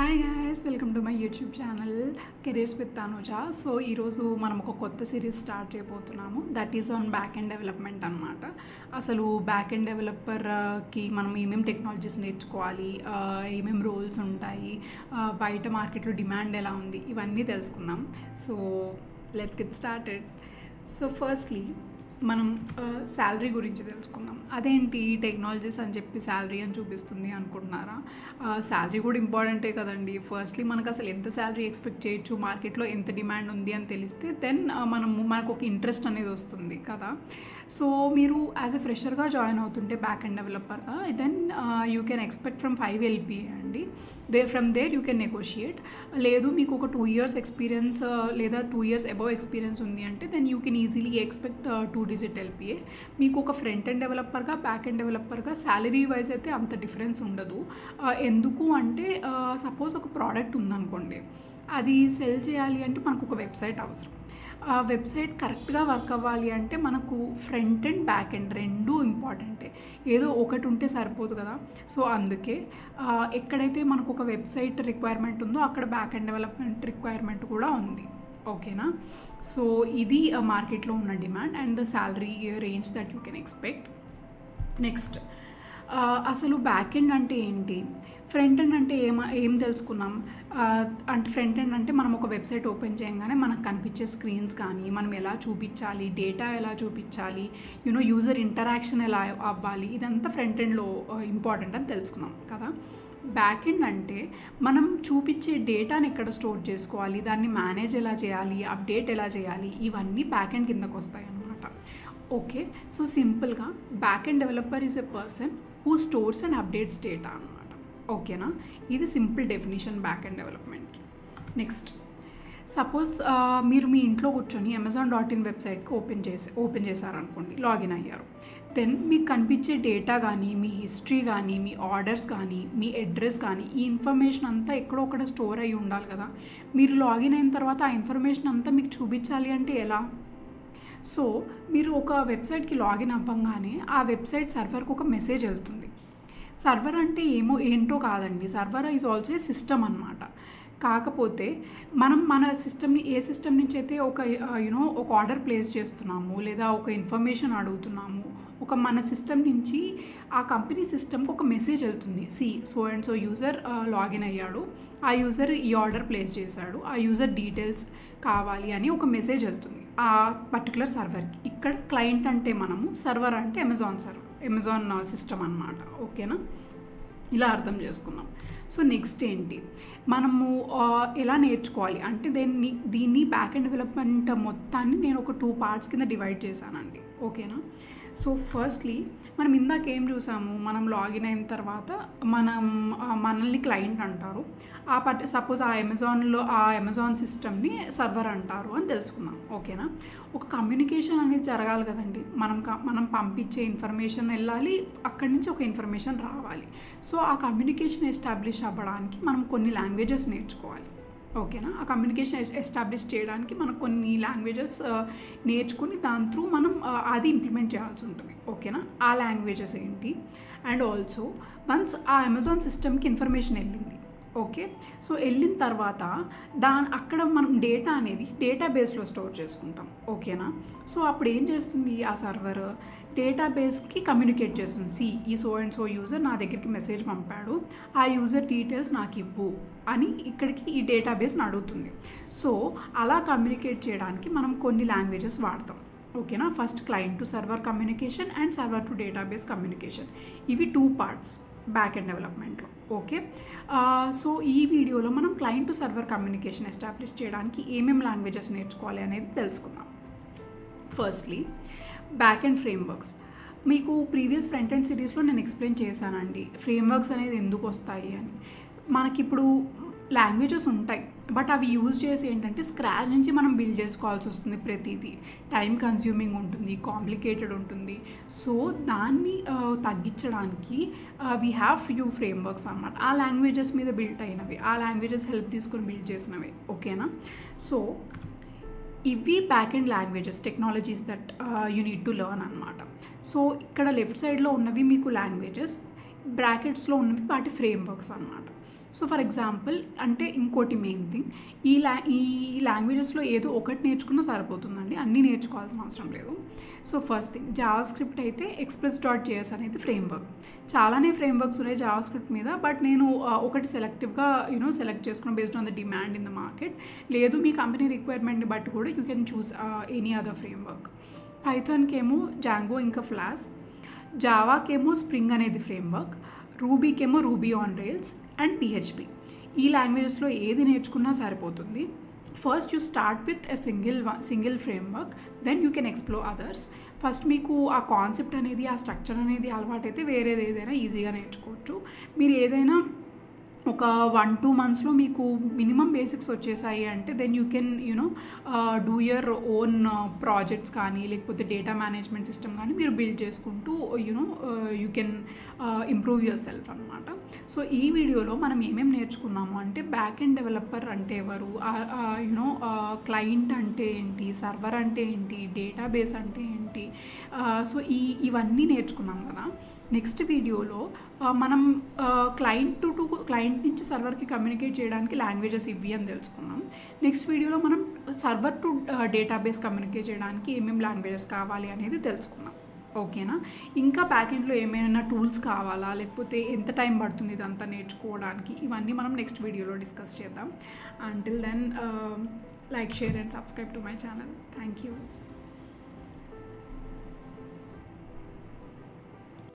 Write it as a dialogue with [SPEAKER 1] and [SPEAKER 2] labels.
[SPEAKER 1] Hi guys, welcome to my YouTube channel careers with Tanuja. So ఈరోజు మనం ఒక కొత్త సిరీస్ స్టార్ట్ చేయబోతున్నాము. That is on back end development అనమాట. అసలు బ్యాక్ ఎండ్ డెవలపర్కి మనం ఏమేమి టెక్నాలజీస్ నేర్చుకోవాలి, ఏమేమి రోల్స్ ఉంటాయి, బయట మార్కెట్లో డిమాండ్ ఎలా ఉంది, ఇవన్నీ తెలుసుకుందాం. So let's get started. So firstly మనం శాలరీ గురించి తెలుసుకుందాం. అదేంటి టెక్నాలజీస్ అని చెప్పి శాలరీ అని చూపిస్తుంది అనుకుంటున్నారా? శాలరీ కూడా ఇంపార్టెంటే కదండి. ఫస్ట్లీ మనకు అసలు ఎంత శాలరీ ఎక్స్పెక్ట్ చేయొచ్చు, మార్కెట్లో ఎంత డిమాండ్ ఉంది అని తెలిస్తే దెన్ మనకు ఒక ఇంట్రెస్ట్ అనేది వస్తుంది కదా. సో మీరు యాజ్ ఎ ఫ్రెషర్గా జాయిన్ అవుతుంటే బ్యాక్ ఎండ్ డెవలపర్గా, then you can expect from 5 LPA అండి. From there you can negotiate. లేదు మీకు ఒక 2 years ఎక్స్పీరియన్స్ లేదా 2 years అబవ్ ఎక్స్పీరియన్స్ ఉంది అంటే then you can easily expect 2 digit LPA. మీకు ఒక ఫ్రంట్ ఎండ్ డెవలపర్గా, బ్యాక్ ఎండ్ డెవలపర్గా శాలరీ వైజ్ అయితే అంత డిఫరెన్స్ ఉండదు. ఎందుకు అంటే సపోజ్ ఒక ప్రోడక్ట్ ఉందనుకోండి, అది సెల్ చేయాలి అంటే మనకు ఒక వెబ్సైట్ అవసరం. ఆ వెబ్సైట్ కరెక్ట్గా వర్క్ అవ్వాలి అంటే మనకు ఫ్రంట్ అండ్ బ్యాక్ ఎండ్ రెండూ ఇంపార్టెంటే. ఏదో ఒకటి ఉంటే సరిపోదు కదా. సో అందుకే ఎక్కడైతే మనకు ఒక వెబ్సైట్ రిక్వైర్మెంట్ ఉందో అక్కడ బ్యాక్ ఎండ్ డెవలప్మెంట్ రిక్వైర్మెంట్ కూడా ఉంది. ఓకేనా. సో ఇది మార్కెట్లో ఉన్న demand and the salary range that you can expect. Next, అసలు బ్యాక్ ఎండ్ అంటే ఏంటి, ఫ్రంట్ ఎండ్ అంటే ఏం తెలుసుకున్నాం. అంటే ఫ్రంట్ ఎండ్ అంటే మనం ఒక వెబ్సైట్ ఓపెన్ చేయగానే మనకు కనిపించే స్క్రీన్స్ కానీ, మనం ఎలా చూపించాలి, డేటా ఎలా చూపించాలి, యూజర్ ఇంటరాక్షన్ ఎలా అవ్వాలి, ఇదంతా ఫ్రంట్ ఎండ్లో ఇంపార్టెంట్ అని తెలుసుకున్నాం కదా. బ్యాక్ ఎండ్ అంటే మనం చూపించే డేటాని ఎక్కడ స్టోర్ చేసుకోవాలి, దాన్ని మేనేజ్ ఎలా చేయాలి, అప్డేట్ ఎలా చేయాలి, ఇవన్నీ బ్యాక్ ఎండ్ కిందకు వస్తాయి అన్నమాట. ఓకే. సో సింపుల్గా back end developer is a person who stores and updates data అనమాట. ఓకేనా. ఇది సింపుల్ డెఫినేషన్ బ్యాక్ ఎండ్ డెవలప్మెంట్కి. నెక్స్ట్, సపోజ్ మీరు మీ ఇంట్లో కూర్చొని Amazon.in వెబ్సైట్కి ఓపెన్ చేశారనుకోండి, లాగిన్ అయ్యారు. దెన్ మీకు కనిపించే డేటా కానీ, మీ హిస్టరీ కానీ, మీ ఆర్డర్స్ కానీ, మీ అడ్రస్ కానీ, ఈ ఇన్ఫర్మేషన్ అంతా ఎక్కడో ఒకటి స్టోర్ అయ్యి ఉండాలి కదా. మీరు లాగిన్ అయిన తర్వాత ఆ ఇన్ఫర్మేషన్ అంతా మీకు చూపించాలి అంటే ఎలా? సో మీరు ఒక వెబ్సైట్కి లాగిన్ అవ్వగానే ఆ వెబ్సైట్ సర్వర్కి ఒక మెసేజ్ వెళ్తుంది. సర్వర్ అంటే ఏంటో కాదండి, server is also a system అనమాట. కాకపోతే మనం మన సిస్టమ్ని, ఏ సిస్టమ్ నుంచి అయితే ఒక ఆర్డర్ ప్లేస్ చేస్తున్నాము లేదా ఒక ఇన్ఫర్మేషన్ అడుగుతున్నాము, మన సిస్టమ్ నుంచి ఆ కంపెనీ సిస్టమ్కి ఒక మెసేజ్ వెళ్తుంది. So and so user login అయ్యాడు, ఆ యూజర్ ఈ ఆర్డర్ ప్లేస్ చేశాడు, ఆ యూజర్ డీటెయిల్స్ కావాలి అని ఒక మెసేజ్ వెళ్తుంది ఆ పర్టికులర్ సర్వర్కి. ఇక్కడ క్లయింట్ అంటే మనము, సర్వర్ అంటే అమెజాన్ సిస్టమ్ అన్నమాట. ఓకేనా. ఇలా అర్థం చేసుకున్నాం. సో నెక్స్ట్ ఏంటి, మనము ఎలా నేర్చుకోవాలి అంటే దీన్ని బ్యాక్ ఎండ్ డెవలప్మెంట్ మొత్తాన్ని నేను ఒక 2 parts కింద డివైడ్ చేశానండి. ఓకేనా. సో ఫస్ట్లీ మనం ఇందాక ఏం చూసాము, మనం లాగిన్ అయిన తర్వాత మనల్ని క్లయింట్ అంటారు. సపోజ్ ఆ అమెజాన్ సిస్టమ్ని సర్వర్ అంటారు అని తెలుసుకుందాం. ఓకేనా. ఒక కమ్యూనికేషన్ అనేది జరగాలి కదండి. మనం పంపించే ఇన్ఫర్మేషన్ వెళ్ళాలి, అక్కడి నుంచి ఒక ఇన్ఫర్మేషన్ రావాలి. సో ఆ కమ్యూనికేషన్ ఎస్టాబ్లిష్ అవ్వడానికి మనం కొన్ని లాంగ్వేజెస్ నేర్చుకోవాలి. ఓకేనా. ఆ కమ్యూనికేషన్ ఎస్టాబ్లిష్ చేయడానికి మనం కొన్ని లాంగ్వేజెస్ నేర్చుకుని దాని త్రూ మనం అది ఇంప్లిమెంట్ చేయాల్సి ఉంటుంది. ఓకేనా. ఆ లాంగ్వేజెస్ ఏంటి, అండ్ ఆల్సో వన్స్ ఆ అమెజాన్ సిస్టమ్కి ఇన్ఫర్మేషన్ వెళ్ళింది. ఓకే. సో వెళ్ళిన తర్వాత అక్కడ మనం డేటా అనేది డేటాబేస్లో స్టోర్ చేసుకుంటాం. ఓకేనా. సో అప్పుడు ఏం చేస్తుంది ఆ సర్వర్, డేటాబేస్కి కమ్యూనికేట్ చేస్తుంది. ఈ సో అండ్ సో యూజర్ నా దగ్గరికి మెసేజ్ పంపాడు, ఆ యూజర్ డీటెయిల్స్ నాకు ఇవ్వు అని ఇక్కడికి ఈ డేటాబేస్ని అడుగుతుంది. సో అలా కమ్యూనికేట్ చేయడానికి మనం కొన్ని లాంగ్వేజెస్ వాడతాం. ఓకేనా. First client to server communication and server to database communication. ఇవి 2 parts బ్యాక్ ఎండ్ డెవలప్మెంట్లో. ఓకే. సో ఈ వీడియోలో మనం client to server communication establish చేయడానికి ఏమేమి లాంగ్వేజెస్ నేర్చుకోవాలి అనేది తెలుసుకుందాం. Firstly back end frameworks. మీకు ప్రీవియస్ ఫ్రంట్ ఎండ్ సిరీస్లో నేను ఎక్స్ప్లెయిన్ చేశానండి ఫ్రేమ్వర్క్స్ అనేది ఎందుకు వస్తాయి అని. మనకిప్పుడు లాంగ్వేజెస్ ఉంటాయి, బట్ అవి యూజ్ చేసి ఏంటంటే స్క్రాచ్ నుంచి మనం బిల్డ్ చేసుకోవాల్సి వస్తుంది. ప్రతిదీ టైం కన్స్యూమింగ్ ఉంటుంది, కాంప్లికేటెడ్ ఉంటుంది. సో దాన్ని తగ్గించడానికి వీ హ్యావ్ ఫ్యూ ఫ్రేమ్వర్క్స్ అన్నమాట. ఆ లాంగ్వేజెస్ మీద బిల్డ్ అయినవి, ఆ లాంగ్వేజెస్ హెల్ప్ తీసుకొని బిల్డ్ చేసినవి. ఓకేనా. సో ఇవి back end languages, technologies that you need to learn అనమాట. సో ఇక్కడ లెఫ్ట్ సైడ్లో ఉన్నవి మీకు లాంగ్వేజెస్, బ్రాకెట్స్లో ఉన్నవి వాటి ఫ్రేమ్వర్క్స్ అనమాట. సో ఫర్ ఎగ్జాంపుల్ అంటే ఇంకోటి మెయిన్ థింగ్ ఈ లాంగ్వేజెస్లో ఏదో ఒకటి నేర్చుకున్నా సరిపోతుందండి, అన్నీ నేర్చుకోవాల్సిన అవసరం లేదు. So first thing Java script అయితే express.js అనేది ఫ్రేమ్వర్క్. చాలానే ఫ్రేమ్వర్క్స్ ఉన్నాయి జావా స్క్రిప్ట్ మీద, బట్ నేను ఒకటి సెలెక్టివ్గా సెలెక్ట్ చేసుకున్నాను based on the demand in the market. లేదు మీ కంపెనీ రిక్వైర్మెంట్ని బట్టి కూడా you can choose any other framework. పైథాన్కేమో జాంగో ఇంకా ఫ్లాస్క్, జావాకేమో స్ప్రింగ్ అనేది ఫ్రేమ్వర్క్, రూబీకేమో Ruby on Rails and PHP. ఈ లాంగ్వేజెస్లో ఏది నేర్చుకున్నా సరిపోతుంది. First you start with a single framework, then you can explore others. First మీకు ఆ కాన్సెప్ట్ అనేది ఆ స్ట్రక్చర్ అనేది అలవాటైతే వేరేది ఏదైనా ఈజీగా నేర్చుకోవచ్చు. మీరు ఏదైనా ఒక 1-2 మంత్స్లో మీకు మినిమం బేసిక్స్ వచ్చేసాయి అంటే then you can do your own projects కానీ లేకపోతే డేటా మేనేజ్మెంట్ సిస్టమ్ కానీ మీరు బిల్డ్ చేసుకుంటూ you can improve yourself అనమాట. సో ఈ వీడియోలో మనం ఏమేమి నేర్చుకున్నాము అంటే బ్యాక్ ఎండ్ డెవలపర్ అంటే ఎవరు, క్లయింట్ అంటే ఏంటి, సర్వర్ అంటే ఏంటి, డేటాబేస్ అంటే ఏంటి, సో ఇవన్నీ నేర్చుకున్నాం కదా. నెక్స్ట్ వీడియోలో మనం క్లయింట్ నుంచి సర్వర్కి కమ్యూనికేట్ చేయడానికి లాంగ్వేజెస్ ఇవి అని తెలుసుకున్నాం. నెక్స్ట్ వీడియోలో మనం సర్వర్ టు డేటాబేస్ కమ్యూనికేట్ చేయడానికి ఏమేమి లాంగ్వేజెస్ కావాలి అనేది తెలుసుకున్నాం. ఓకేనా? ఇంకా బ్యాకెండ్లో ఏమైనా టూల్స్ కావాలా, లేకపోతే ఎంత టైం పడుతుంది ఇదంతా నేర్చుకోవడానికి, ఇవన్నీ మనం నెక్స్ట్ వీడియోలో డిస్కస్ చేద్దాం. Until then like, share and subscribe to my channel. Thank you.